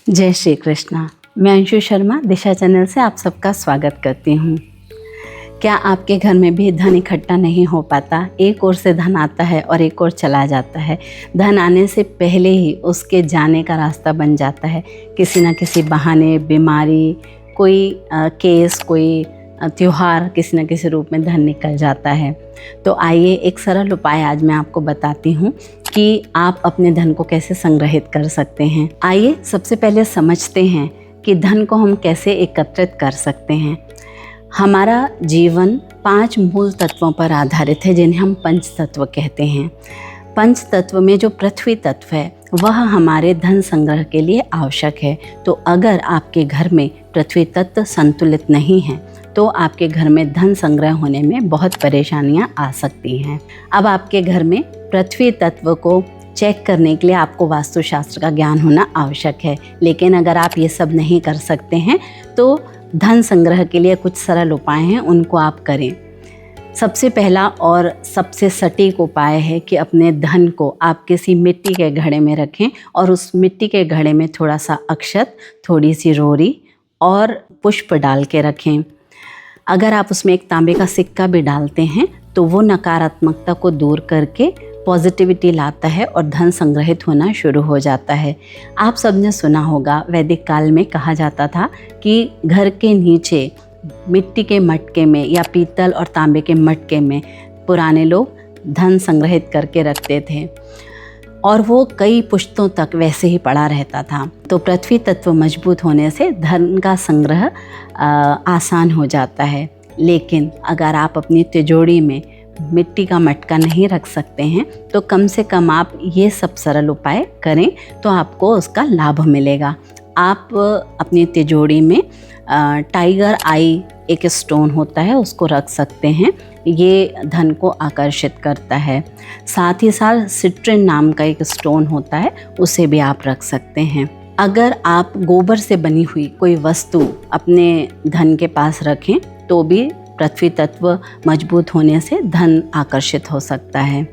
जय श्री कृष्णा। मैं अंशु शर्मा दिशा चैनल से आप सबका स्वागत करती हूँ। क्या आपके घर में भी धन इकट्ठा नहीं हो पाता? एक ओर से धन आता है और एक ओर चला जाता है। धन आने से पहले ही उसके जाने का रास्ता बन जाता है। किसी न किसी बहाने, बीमारी, कोई केस, कोई त्योहार, किसी न किसी रूप में धन निकल जाता है। तो आइए एक सरल उपाय आज मैं आपको बताती हूँ कि आप अपने धन को कैसे संग्रहित कर सकते हैं। आइए सबसे पहले समझते हैं कि धन को हम कैसे एकत्रित कर सकते हैं। हमारा जीवन 5 मूल तत्वों पर आधारित है, जिन्हें हम पंच तत्व कहते हैं। पंच तत्व में जो पृथ्वी तत्व है वह हमारे धन संग्रह के लिए आवश्यक है। तो अगर आपके घर में पृथ्वी तत्व संतुलित नहीं है तो आपके घर में धन संग्रह होने में बहुत परेशानियां आ सकती हैं। अब आपके घर में पृथ्वी तत्व को चेक करने के लिए आपको वास्तुशास्त्र का ज्ञान होना आवश्यक है। लेकिन अगर आप ये सब नहीं कर सकते हैं तो धन संग्रह के लिए कुछ सरल उपाय हैं, उनको आप करें। सबसे पहला और सबसे सटीक उपाय है कि अपने धन को आप किसी मिट्टी के घड़े में रखें और उस मिट्टी के घड़े में थोड़ा सा अक्षत, थोड़ी सी रोरी और पुष्प डाल के रखें। अगर आप उसमें एक तांबे का सिक्का भी डालते हैं तो वो नकारात्मकता को दूर करके पॉजिटिविटी लाता है और धन संग्रहित होना शुरू हो जाता है। आप सबने सुना होगा, वैदिक काल में कहा जाता था कि घर के नीचे मिट्टी के मटके में या पीतल और तांबे के मटके में पुराने लोग धन संग्रहित करके रखते थे और वो कई पुश्तों तक वैसे ही पड़ा रहता था। तो पृथ्वी तत्व मजबूत होने से धन का संग्रह आसान हो जाता है। लेकिन अगर आप अपनी तिजोरी में मिट्टी का मटका नहीं रख सकते हैं तो कम से कम आप ये सब सरल उपाय करें तो आपको उसका लाभ मिलेगा। आप अपनी तिजोरी में टाइगर आई एक स्टोन होता है, उसको रख सकते हैं। ये धन को आकर्षित करता है। साथ ही साथ सिट्रिन नाम का एक स्टोन होता है, उसे भी आप रख सकते हैं। अगर आप गोबर से बनी हुई कोई वस्तु अपने धन के पास रखें तो भी पृथ्वी तत्व मजबूत होने से धन आकर्षित हो सकता है।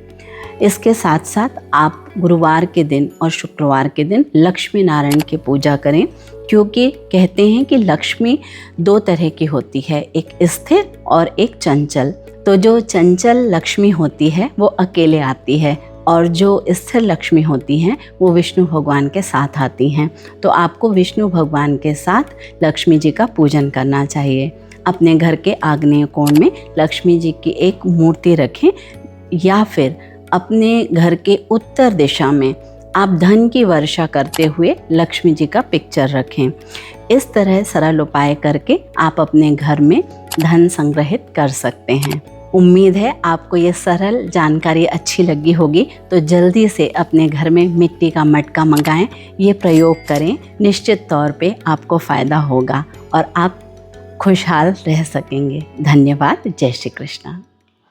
इसके साथ साथ आप गुरुवार के दिन और शुक्रवार के दिन लक्ष्मी नारायण की पूजा करें, क्योंकि कहते हैं कि लक्ष्मी 2 तरह की होती है, एक स्थिर और एक चंचल। तो जो चंचल लक्ष्मी होती है वो अकेले आती है और जो स्थिर लक्ष्मी होती हैं वो विष्णु भगवान के साथ आती हैं। तो आपको विष्णु भगवान के साथ लक्ष्मी जी का पूजन करना चाहिए। अपने घर के आग्नेय कोण में लक्ष्मी जी की एक मूर्ति रखें या फिर अपने घर के उत्तर दिशा में आप धन की वर्षा करते हुए लक्ष्मी जी का पिक्चर रखें। इस तरह सरल उपाय करके आप अपने घर में धन संग्रहित कर सकते हैं। उम्मीद है आपको ये सरल जानकारी अच्छी लगी होगी। तो जल्दी से अपने घर में मिट्टी का मटका मंगाएं, ये प्रयोग करें, निश्चित तौर पे आपको फ़ायदा होगा और आप खुशहाल रह सकेंगे। धन्यवाद। जय श्री कृष्णा।